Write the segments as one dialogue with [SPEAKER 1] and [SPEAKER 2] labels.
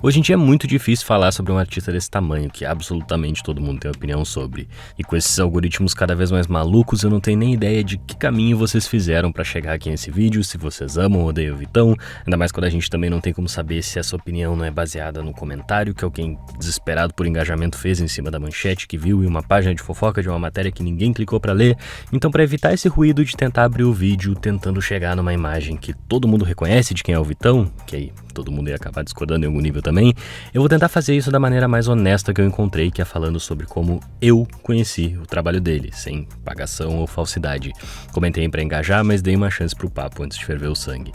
[SPEAKER 1] Hoje em dia é muito difícil falar sobre um artista desse tamanho, que absolutamente todo mundo tem opinião sobre. E com esses algoritmos cada vez mais malucos, eu não tenho nem ideia de que caminho vocês fizeram pra chegar aqui nesse vídeo, se vocês amam ou odeiam o Vitão, ainda mais quando a gente também não tem como saber se essa opinião não é baseada no comentário que alguém desesperado por engajamento fez em cima da manchete que viu em uma página de fofoca de uma matéria que ninguém clicou pra ler. Então, pra evitar esse ruído de tentar abrir o vídeo tentando chegar numa imagem que todo mundo reconhece de quem é o Vitão, que aí todo mundo ia acabar discordando em algum nível também, eu vou tentar fazer isso da maneira mais honesta que eu encontrei, que é falando sobre como eu conheci o trabalho dele, sem pagação ou falsidade. Comentei pra engajar, mas dei uma chance pro papo antes de ferver o sangue.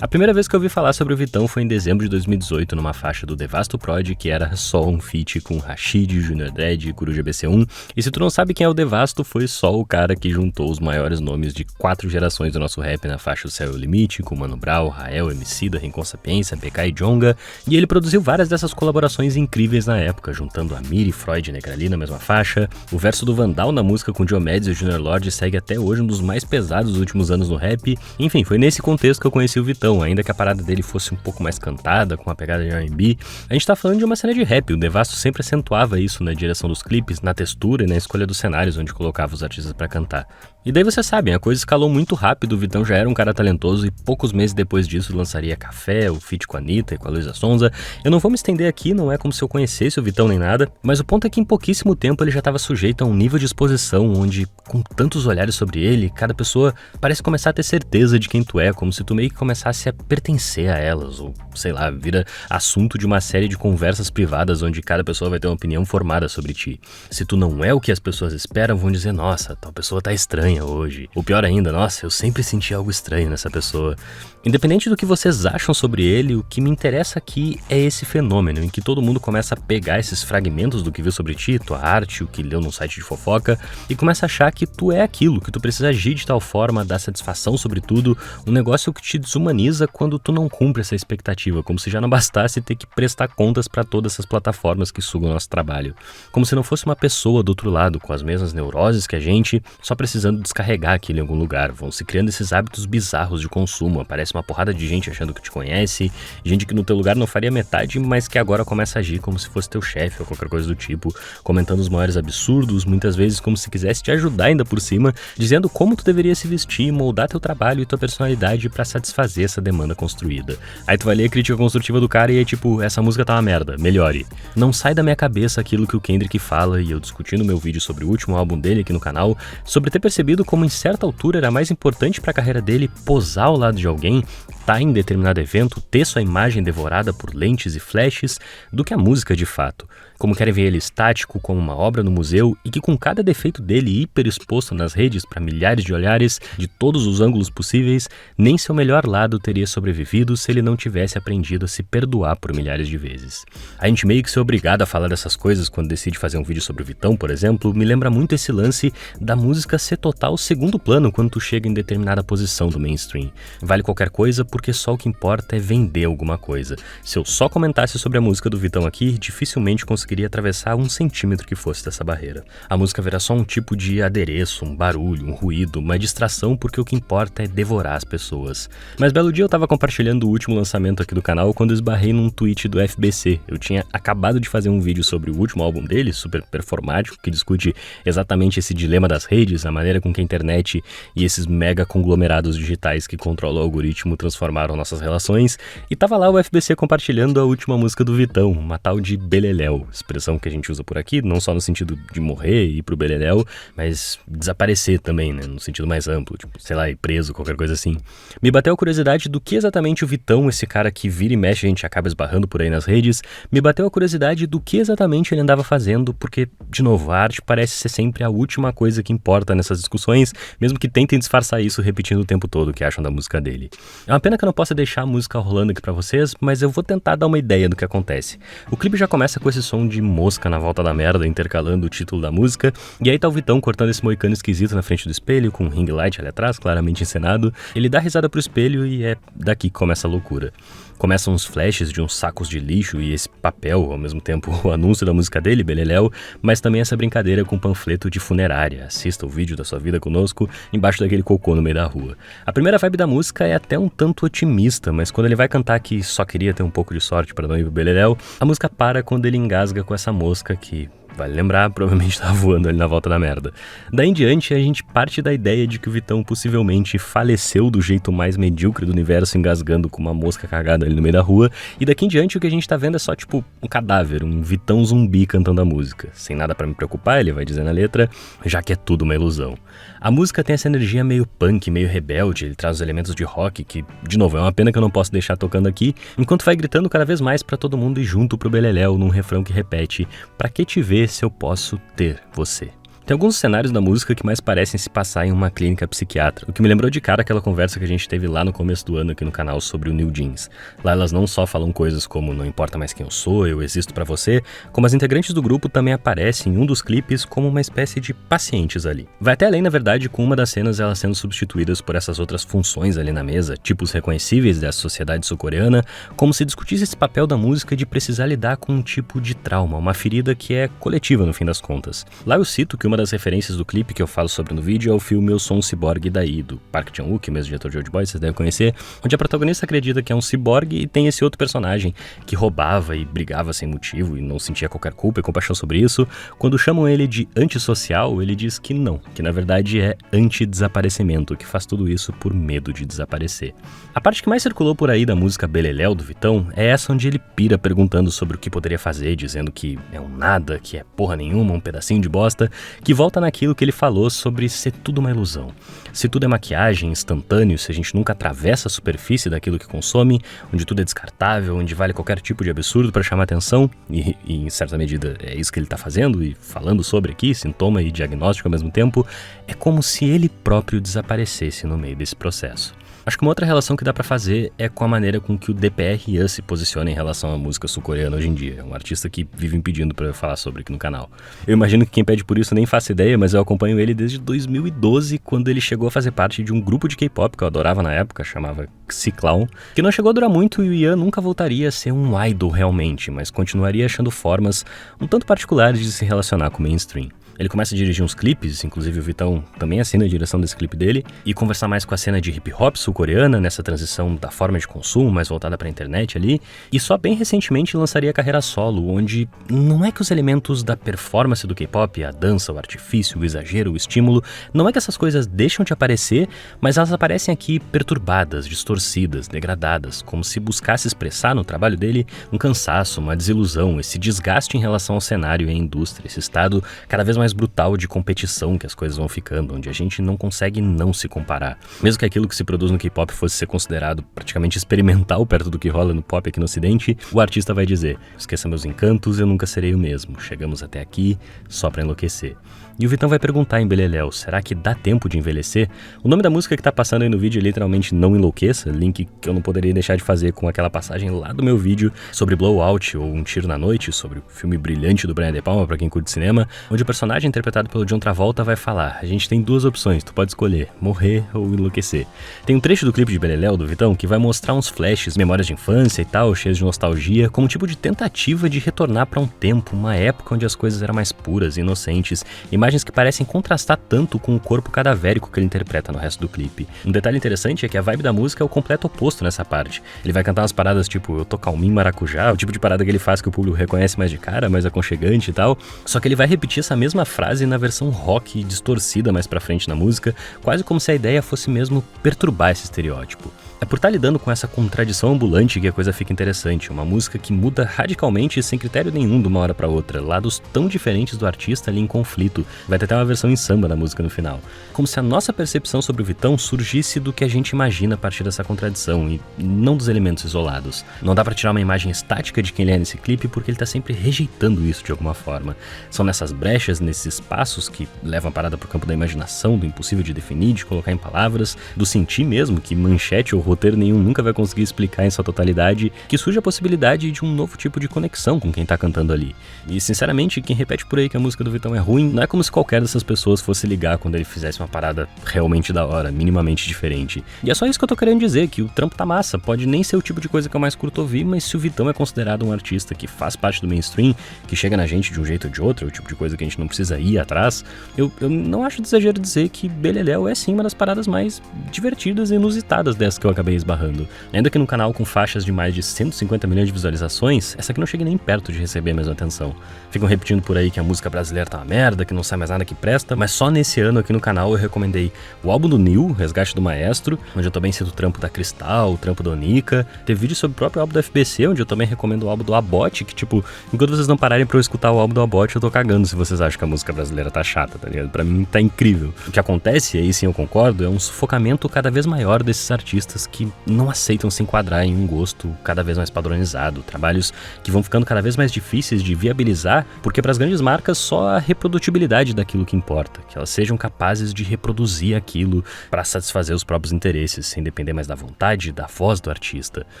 [SPEAKER 1] A primeira vez que eu ouvi falar sobre o Vitão foi em dezembro de 2018, numa faixa do Devasto Prod, que era só um feat com Rashid, Junior Dredd e Coruja BC1. E se tu não sabe quem é o Devasto, foi só o cara que juntou os maiores nomes de 4 gerações do nosso rap na faixa O Céu é o Limite, com Mano Brown, Rael, Emicida, Rincon Sapiência, PK e Djonga. E ele produziu várias dessas colaborações incríveis na época, juntando Amir e Freud e Negrali na mesma faixa. O verso do Vandal na música com Diomedes e o Junior Lorde segue até hoje um dos mais pesados dos últimos anos no rap. Enfim, foi nesse contexto que eu conheci o Vitão. Ainda que a parada dele fosse um pouco mais cantada, com uma pegada de R&B, a gente tá falando de uma cena de rap. O Devasto sempre acentuava isso na direção dos clipes, na textura e na escolha dos cenários onde colocava os artistas pra cantar. E daí vocês sabem, a coisa escalou muito rápido, o Vitão já era um cara talentoso e poucos meses depois disso lançaria Café, o feat com a Anitta e com a Luísa Sonza. Eu não vou me estender aqui, não é como se eu conhecesse o Vitão nem nada, mas o ponto é que em pouquíssimo tempo ele já estava sujeito a um nível de exposição onde, com tantos olhares sobre ele, cada pessoa parece começar a ter certeza de quem tu é, como se tu meio que começasse a pertencer a elas, ou sei lá, vira assunto de uma série de conversas privadas onde cada pessoa vai ter uma opinião formada sobre ti. Se tu não é o que as pessoas esperam, vão dizer, nossa, tal pessoa tá estranha hoje. Ou pior ainda, nossa, eu sempre senti algo estranho nessa pessoa. Independente do que vocês acham sobre ele, o que me interessa aqui é esse fenômeno em que todo mundo começa a pegar esses fragmentos do que viu sobre ti, tua arte, o que leu num site de fofoca, e começa a achar que tu é aquilo, que tu precisa agir de tal forma, dar satisfação sobre tudo, um negócio que te desumaniza quando tu não cumpre essa expectativa, como se já não bastasse ter que prestar contas para todas essas plataformas que sugam nosso trabalho. Como se não fosse uma pessoa do outro lado, com as mesmas neuroses que a gente, só precisando descarregar aquilo em algum lugar. Vão se criando esses hábitos bizarros de consumo, aparece uma porrada de gente achando que te conhece, gente que no teu lugar não faria metade, mas que agora começa a agir como se fosse teu chefe ou qualquer coisa do tipo, comentando os maiores absurdos, muitas vezes como se quisesse te ajudar ainda por cima, dizendo como tu deveria se vestir, moldar teu trabalho e tua personalidade para satisfazer essa demanda construída. Aí tu vai ler a crítica construtiva do cara e é tipo, essa música tá uma merda, melhore. Não sai da minha cabeça aquilo que o Kendrick fala, e eu discuti no meu vídeo sobre o último álbum dele aqui no canal, sobre ter percebido como em certa altura era mais importante pra carreira dele posar ao lado de alguém, tá em determinado evento, ter sua imagem devorada por lentes e flashes, do que a música de fato. Como querem ver ele estático, como uma obra no museu, e que com cada defeito dele hiper exposto nas redes para milhares de olhares, de todos os ângulos possíveis, nem seu melhor lado teria sobrevivido se ele não tivesse aprendido a se perdoar por milhares de vezes. A gente meio que ser obrigado a falar dessas coisas quando decide fazer um vídeo sobre o Vitão, por exemplo, me lembra muito esse lance da música ser total segundo plano quando tu chega em determinada posição do mainstream. Vale qualquer coisa porque só o que importa é vender alguma coisa. Se eu só comentasse sobre a música do Vitão aqui, dificilmente conseguiria atravessar 1 centímetro que fosse dessa barreira. A música verá só um tipo de adereço, um barulho, um ruído, uma distração, porque o que importa é devorar as pessoas. Mas belo dia eu tava compartilhando o último lançamento aqui do canal quando esbarrei num tweet do FBC. Eu tinha acabado de fazer um vídeo sobre o último álbum dele, super performático, que discute exatamente esse dilema das redes, a maneira com que a internet e esses mega conglomerados digitais que controlam o algoritmo transformaram nossas relações, e tava lá o FBC compartilhando a última música do Vitão, uma tal de Beleléu, expressão que a gente usa por aqui, não só no sentido de morrer e ir pro Beleléu, mas desaparecer também, né, no sentido mais amplo, tipo, sei lá, ir preso, qualquer coisa assim. Me bateu a curiosidade do que exatamente o Vitão, esse cara que vira e mexe a gente acaba esbarrando por aí nas redes, me bateu a curiosidade do que exatamente ele andava fazendo, porque, de novo, a arte parece ser sempre a última coisa que importa nessas discussões, mesmo que tentem disfarçar isso repetindo o tempo todo o que acham da música dele. É uma pena que eu não possa deixar a música rolando aqui pra vocês, mas eu vou tentar dar uma ideia do que acontece. O clipe já começa com esse som de mosca na volta da merda, intercalando o título da música, e aí tá o Vitão cortando esse moicano esquisito na frente do espelho, com um ring light ali atrás, claramente encenado. Ele dá risada pro espelho e é daqui que começa a loucura. Começam uns flashes de uns sacos de lixo e esse papel, ao mesmo tempo o anúncio da música dele, Beleléu, mas também essa brincadeira com panfleto de funerária. Assista o vídeo da sua vida conosco, embaixo daquele cocô no meio da rua. A primeira vibe da música é até um tanto muito otimista, mas quando ele vai cantar que só queria ter um pouco de sorte para não ir pro beleléu, a música para quando ele engasga com essa mosca que, vale lembrar, provavelmente tava voando ali na volta da merda. Daí em diante, a gente parte da ideia de que o Vitão possivelmente faleceu do jeito mais medíocre do universo, engasgando com uma mosca cagada ali no meio da rua, e daqui em diante o que a gente tá vendo é só tipo um cadáver, um Vitão zumbi cantando a música. Sem nada pra me preocupar, ele vai dizer na letra, já que é tudo uma ilusão. A música tem essa energia meio punk, meio rebelde, ele traz os elementos de rock, que, de novo, é uma pena que eu não posso deixar tocando aqui, enquanto vai gritando cada vez mais pra todo mundo ir junto pro beleléu, num refrão que repete, pra que te ver se eu posso ter você. Tem alguns cenários da música que mais parecem se passar em uma clínica psiquiátrica, o que me lembrou de cara aquela conversa que a gente teve lá no começo do ano aqui no canal sobre o New Jeans. Lá elas não só falam coisas como não importa mais quem eu existo pra você, como as integrantes do grupo também aparecem em um dos clipes como uma espécie de pacientes ali. Vai até além, na verdade, com uma das cenas elas sendo substituídas por essas outras funções ali na mesa, tipos reconhecíveis da sociedade sul-coreana, como se discutisse esse papel da música de precisar lidar com um tipo de trauma, uma ferida que é coletiva no fim das contas. Lá eu cito que uma das referências do clipe que eu falo sobre no vídeo é o filme Eu Sou um Ciborgue Daí, do Park Chan-wook, mesmo diretor de Old Boy, vocês devem conhecer, onde a protagonista acredita que é um ciborgue e tem esse outro personagem que roubava e brigava sem motivo e não sentia qualquer culpa e compaixão sobre isso. Quando chamam ele de antissocial, ele diz que não, que na verdade é anti-desaparecimento, que faz tudo isso por medo de desaparecer. A parte que mais circulou por aí da música Beleléu do Vitão é essa onde ele pira perguntando sobre o que poderia fazer, dizendo que é um nada, que é porra nenhuma, um pedacinho de bosta, que volta naquilo que ele falou sobre ser tudo uma ilusão. Se tudo é maquiagem, instantâneo, se a gente nunca atravessa a superfície daquilo que consome, onde tudo é descartável, onde vale qualquer tipo de absurdo para chamar atenção, e em certa medida é isso que ele está fazendo e falando sobre aqui, sintoma e diagnóstico ao mesmo tempo, é como se ele próprio desaparecesse no meio desse processo. Acho que uma outra relação que dá pra fazer é com a maneira com que o DPRIAN se posiciona em relação à música sul-coreana hoje em dia. É um artista que vive me pedindo pra eu falar sobre aqui no canal. Eu imagino que quem pede por isso nem faça ideia, mas eu acompanho ele desde 2012, quando ele chegou a fazer parte de um grupo de K-pop que eu adorava na época, chamava X-Clown, que não chegou a durar muito e o Ian nunca voltaria a ser um idol realmente, mas continuaria achando formas um tanto particulares de se relacionar com o mainstream. Ele começa a dirigir uns clipes, inclusive o Vitão também assina a direção desse clipe dele, e conversar mais com a cena de hip hop sul-coreana, nessa transição da forma de consumo mais voltada pra internet ali, e só bem recentemente lançaria a carreira solo, onde não é que os elementos da performance do K-pop, a dança, o artifício, o exagero, o estímulo, não é que essas coisas deixam de aparecer, mas elas aparecem aqui perturbadas, distorcidas, degradadas, como se buscasse expressar no trabalho dele um cansaço, uma desilusão, esse desgaste em relação ao cenário e à indústria, esse estado cada vez mais brutal de competição que as coisas vão ficando, onde a gente não consegue não se comparar. Mesmo que aquilo que se produz no K-pop fosse ser considerado praticamente experimental perto do que rola no pop aqui no ocidente, o artista vai dizer: esqueça meus encantos, eu nunca serei o mesmo, chegamos até aqui só pra enlouquecer. E o Vitão vai perguntar em Beleléu, será que dá tempo de envelhecer? O nome da música que tá passando aí no vídeo é literalmente Não Enlouqueça, link que eu não poderia deixar de fazer com aquela passagem lá do meu vídeo sobre Blowout ou Um Tiro na Noite, sobre o filme brilhante do Brian De Palma pra quem curte cinema, onde o personagem interpretado pelo John Travolta vai falar: a gente tem duas opções, tu pode escolher, morrer ou enlouquecer. Tem um trecho do clipe de Beleléu do Vitão que vai mostrar uns flashes, memórias de infância e tal, cheios de nostalgia, como um tipo de tentativa de retornar pra um tempo, uma época onde as coisas eram mais puras e inocentes, imagens que parecem contrastar tanto com o corpo cadavérico que ele interpreta no resto do clipe. Um detalhe interessante é que a vibe da música é o completo oposto nessa parte. Ele vai cantar umas paradas tipo eu tô calminho maracujá, o tipo de parada que ele faz que o público reconhece mais de cara, mais aconchegante e tal, só que ele vai repetir essa mesma frase na versão rock distorcida mais pra frente na música, quase como se a ideia fosse mesmo perturbar esse estereótipo. É por estar lidando com essa contradição ambulante que a coisa fica interessante, uma música que muda radicalmente e sem critério nenhum de uma hora pra outra, lados tão diferentes do artista ali em conflito. Vai ter até uma versão em samba da música no final. Como se a nossa percepção sobre o Vitão surgisse do que a gente imagina a partir dessa contradição e não dos elementos isolados. Não dá pra tirar uma imagem estática de quem ele é nesse clipe porque ele tá sempre rejeitando isso de alguma forma. São nessas brechas, nesses espaços que levam a parada pro campo da imaginação, do impossível de definir, de colocar em palavras, do sentir mesmo, que manchete ou roteiro nenhum nunca vai conseguir explicar em sua totalidade, que surge a possibilidade de um novo tipo de conexão com quem tá cantando ali. E sinceramente, quem repete por aí que a música do Vitão é ruim, não é como se qualquer dessas pessoas fosse ligar quando ele fizesse uma parada realmente da hora, minimamente diferente. E é só isso que eu tô querendo dizer, que o trampo tá massa, pode nem ser o tipo de coisa que eu mais curto ouvir, mas se o Vitão é considerado um artista que faz parte do mainstream, que chega na gente de um jeito ou de outro, é o tipo de coisa que a gente não precisa ir atrás, eu não acho de exagero dizer que Beleléu é sim uma das paradas mais divertidas e inusitadas dessas que eu acabei acabei esbarrando. Ainda que no canal com faixas de mais de 150 milhões de visualizações, essa aqui não chega nem perto de receber a mesma atenção. Ficam repetindo por aí que a música brasileira tá uma merda, que não sai mais nada que presta, mas só nesse ano aqui no canal eu recomendei o álbum do Nil, Resgate do Maestro, onde eu também cito o trampo da Cristal, o trampo da Onika. Teve vídeo sobre o próprio álbum do FBC, onde eu também recomendo o álbum do Abot, que tipo, enquanto vocês não pararem pra eu escutar o álbum do Abot, eu tô cagando se vocês acham que a música brasileira tá chata, tá ligado? Pra mim tá incrível. O que acontece, e aí sim eu concordo, é um sufocamento cada vez maior desses artistas que não aceitam se enquadrar em um gosto cada vez mais padronizado, trabalhos que vão ficando cada vez mais difíceis de viabilizar, porque para as grandes marcas só a reprodutibilidade daquilo que importa, que elas sejam capazes de reproduzir aquilo para satisfazer os próprios interesses, sem depender mais da vontade, da voz do artista.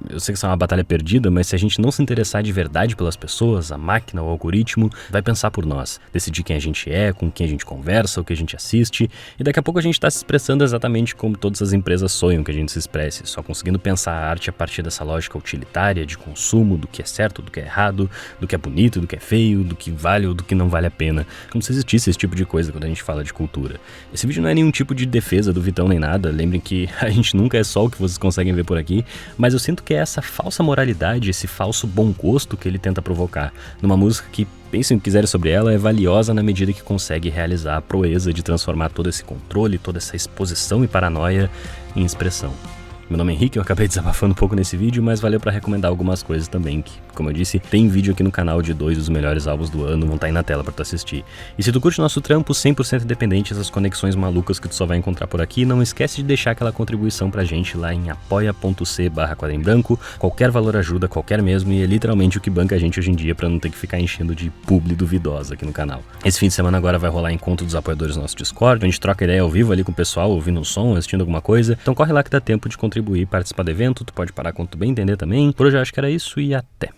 [SPEAKER 1] Eu sei que isso é uma batalha perdida, mas se a gente não se interessar de verdade pelas pessoas, a máquina, o algoritmo vai pensar por nós, decidir quem a gente é, com quem a gente conversa, o que a gente assiste, e daqui a pouco a gente está se expressando exatamente como todas as empresas sonham que a gente se expresse, só conseguindo pensar a arte a partir dessa lógica utilitária de consumo, do que é certo, do que é errado, do que é bonito, do que é feio, do que vale ou do que não vale a pena, como se existisse esse tipo de coisa quando a gente fala de cultura. Esse vídeo não é nenhum tipo de defesa do Vitão nem nada, lembrem que a gente nunca é só o que vocês conseguem ver por aqui, mas eu sinto que é essa falsa moralidade, esse falso bom gosto que ele tenta provocar numa música que, pensem o que quiserem sobre ela, é valiosa na medida que consegue realizar a proeza de transformar todo esse controle, toda essa exposição e paranoia em expressão. Meu nome é Henrique, eu acabei desabafando um pouco nesse vídeo, mas valeu pra recomendar algumas coisas também, que, como eu disse, tem vídeo aqui no canal de 2 dos melhores álbuns do ano, vão estar aí na tela pra tu assistir. E se tu curte nosso trampo 100% independente, essas conexões malucas que tu só vai encontrar por aqui, não esquece de deixar aquela contribuição pra gente lá em apoia.c/quadrembranco, qualquer valor ajuda, qualquer mesmo, e é literalmente o que banca a gente hoje em dia pra não ter que ficar enchendo de publi duvidosa aqui no canal. Esse fim de semana agora vai rolar encontro dos apoiadores no nosso Discord, onde a gente troca ideia ao vivo ali com o pessoal, ouvindo um som, assistindo alguma coisa, então corre lá que dá tempo de contribuir e participar do evento, tu pode parar quando tu bem entender também. Por hoje eu acho que era isso e até!